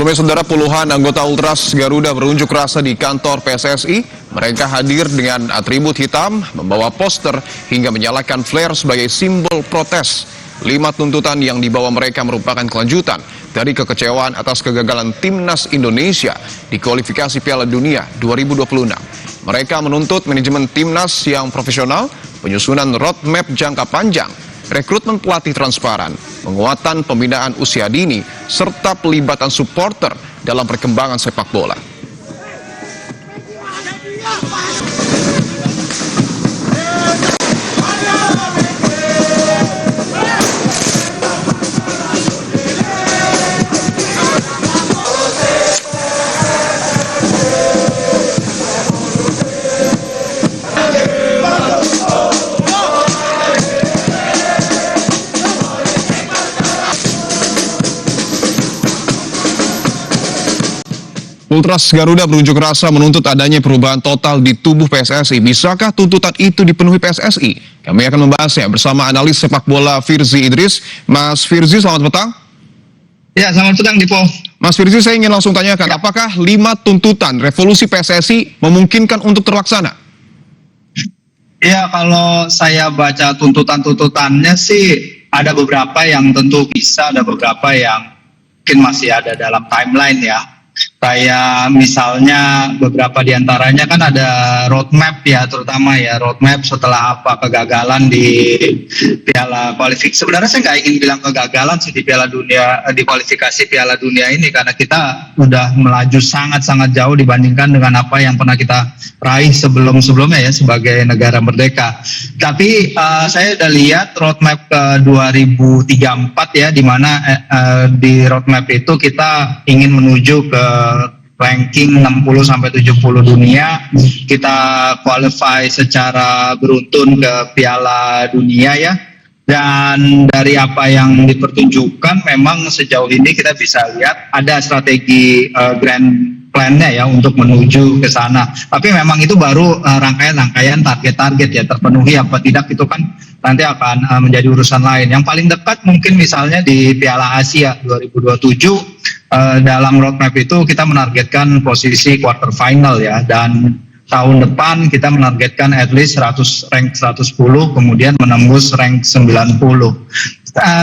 Sebelumnya, saudara, puluhan anggota Ultras Garuda berunjuk rasa di kantor PSSI. Mereka hadir dengan atribut hitam, membawa poster, hingga menyalakan flare sebagai simbol protes. 5 tuntutan yang dibawa mereka merupakan kelanjutan dari kekecewaan atas kegagalan Timnas Indonesia di kualifikasi Piala Dunia 2026. Mereka menuntut manajemen Timnas yang profesional, penyusunan roadmap jangka panjang, rekrutmen pelatih transparan, penguatan pembinaan usia dini, serta pelibatan supporter dalam perkembangan sepak bola. Ultras Garuda berunjuk rasa menuntut adanya perubahan total di tubuh PSSI. Bisakah tuntutan itu dipenuhi PSSI? Kami akan membahasnya bersama analis sepak bola Firzi Idris. Mas Firzi, selamat petang. Ya, selamat petang, Dipo. Mas Firzi, saya ingin langsung tanyakan, apakah 5 tuntutan revolusi PSSI memungkinkan untuk terlaksana? Ya, kalau saya baca tuntutan-tuntutannya sih ada beberapa yang tentu bisa, ada beberapa yang mungkin masih ada dalam timeline ya. Kayak misalnya beberapa diantaranya kan ada roadmap ya, terutama ya roadmap setelah apa kegagalan di Piala kualifikasi. Sebenarnya saya nggak ingin bilang kegagalan sih di Piala Dunia, di kualifikasi Piala Dunia ini, karena kita udah melaju sangat-sangat jauh dibandingkan dengan apa yang pernah kita raih sebelum-sebelumnya ya sebagai negara merdeka. Tapi saya udah lihat roadmap ke 2034 ya, di mana di roadmap itu kita ingin menuju ke ranking 60-70 dunia. Kita qualify secara beruntun ke Piala Dunia ya. Dan dari apa yang dipertunjukkan, memang sejauh ini kita bisa lihat ada strategi grand plan-nya ya untuk menuju ke sana. Tapi memang itu baru rangkaian-rangkaian target-target ya, terpenuhi apa tidak itu kan nanti akan menjadi urusan lain. Yang paling dekat mungkin misalnya di Piala Asia 2027, dalam roadmap itu kita menargetkan posisi quarter final ya, dan tahun depan kita menargetkan at least rank 110, kemudian menembus rank 90.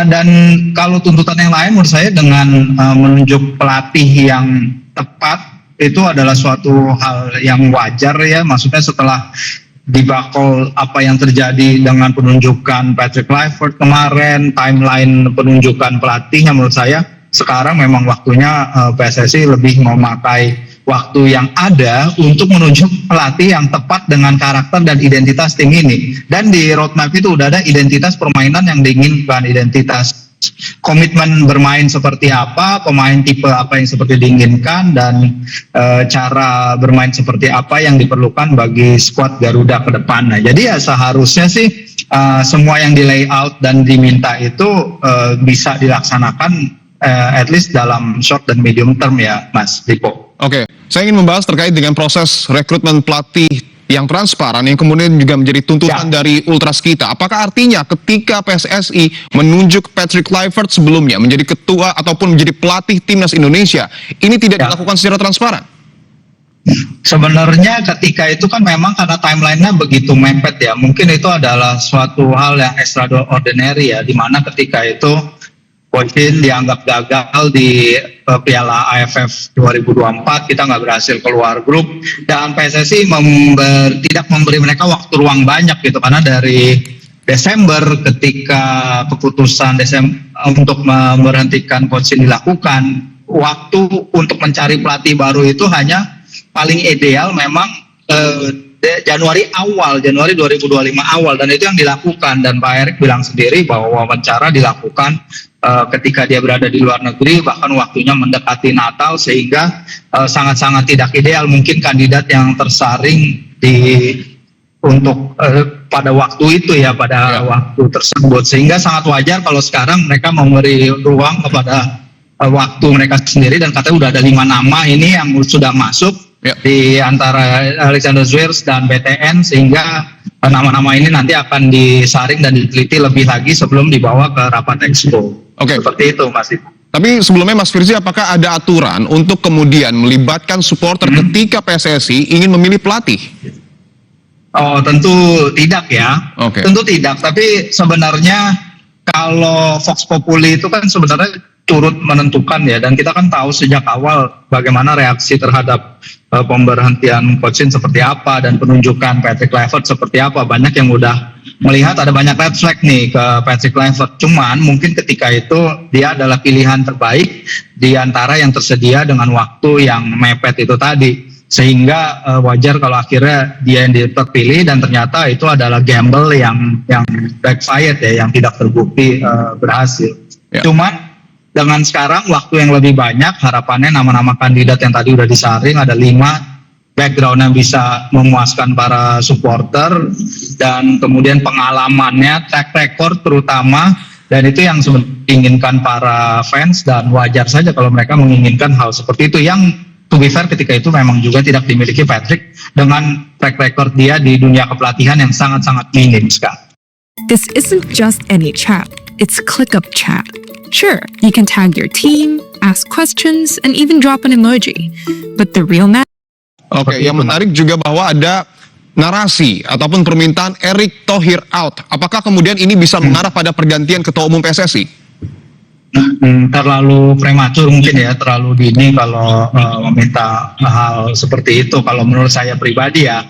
Dan kalau tuntutan yang lain menurut saya dengan menunjuk pelatih yang tepat itu adalah suatu hal yang wajar ya, maksudnya setelah dibakol apa yang terjadi dengan penunjukan Patrick Kluivert kemarin, timeline penunjukan pelatihnya menurut saya sekarang memang waktunya PSSI lebih memakai waktu yang ada untuk menunjuk pelatih yang tepat dengan karakter dan identitas tim ini. Dan di roadmap itu udah ada identitas permainan yang diinginkan, identitas komitmen bermain seperti apa, pemain tipe apa yang seperti diinginkan, dan cara bermain seperti apa yang diperlukan bagi skuad Garuda ke depan. Nah, jadi ya seharusnya sih semua yang di layout dan diminta itu bisa dilaksanakan at least dalam short dan medium term ya, Mas Dipo. Oke, saya ingin membahas terkait dengan proses rekrutmen pelatih yang transparan yang kemudian juga menjadi tuntutan dari Ultras kita. Apakah artinya ketika PSSI menunjuk Patrick Kluivert sebelumnya menjadi ketua ataupun menjadi pelatih Timnas Indonesia, ini tidak dilakukan secara transparan? Sebenarnya ketika itu kan memang karena timelinenya begitu mepet ya, mungkin itu adalah suatu hal yang extraordinary ya, di mana ketika itu Potin dianggap gagal di Piala AFF 2024, kita nggak berhasil keluar grup, dan PSSI tidak memberi mereka waktu ruang banyak gitu, karena dari Desember ketika keputusan untuk memberhentikan coach dilakukan, waktu untuk mencari pelatih baru itu hanya paling ideal memang Januari 2025 awal, dan itu yang dilakukan. Dan Pak Erick bilang sendiri bahwa wawancara dilakukan ketika dia berada di luar negeri, bahkan waktunya mendekati Natal, sehingga sangat-sangat tidak ideal mungkin kandidat yang tersaring untuk pada waktu itu ya, pada waktu tersebut, sehingga sangat wajar kalau sekarang mereka memberi ruang kepada waktu mereka sendiri, dan katanya udah ada 5 nama ini yang sudah masuk di antara Alexander Zwiers dan BTN, sehingga nama-nama ini nanti akan disaring dan diteliti lebih lagi sebelum dibawa ke rapat expo. Seperti itu, Mas. Tapi sebelumnya Mas Firzi, apakah ada aturan untuk kemudian melibatkan supporter ketika PSSI ingin memilih pelatih? Oh, tentu tidak ya. Oke. Tentu tidak. Tapi sebenarnya kalau Vox Populi itu kan sebenarnya turut menentukan ya. Dan kita kan tahu sejak awal bagaimana reaksi terhadap pemberhentian Coach Shin seperti apa dan penunjukan Patrick Kluivert seperti apa. Banyak yang udah melihat ada banyak red flag nih ke Patrick Kluivert. Cuman mungkin ketika itu dia adalah pilihan terbaik di antara yang tersedia dengan waktu yang mepet itu tadi. Sehingga wajar kalau akhirnya dia yang terpilih dan ternyata itu adalah gamble yang backfired ya, yang tidak terbukti berhasil. Ya. Cuman dengan sekarang waktu yang lebih banyak, harapannya nama-nama kandidat yang tadi udah disaring ada 5, background yang bisa memuaskan para supporter dan kemudian pengalamannya, track record terutama, dan itu yang diinginkan para fans dan wajar saja kalau mereka menginginkan hal seperti itu yang to be fair ketika itu memang juga tidak dimiliki Patrick dengan track record dia di dunia kepelatihan yang sangat-sangat minim sekali. This isn't just any chat, it's ClickUp chat. Sure, you can tag your team, ask questions, and even drop an emoji. But the real Oke, yang menarik juga bahwa ada narasi ataupun permintaan Erick Thohir out. Apakah kemudian ini bisa mengarah pada pergantian ketua umum PSSI? Terlalu prematur mungkin ya, terlalu dini kalau meminta hal seperti itu. Kalau menurut saya pribadi ya,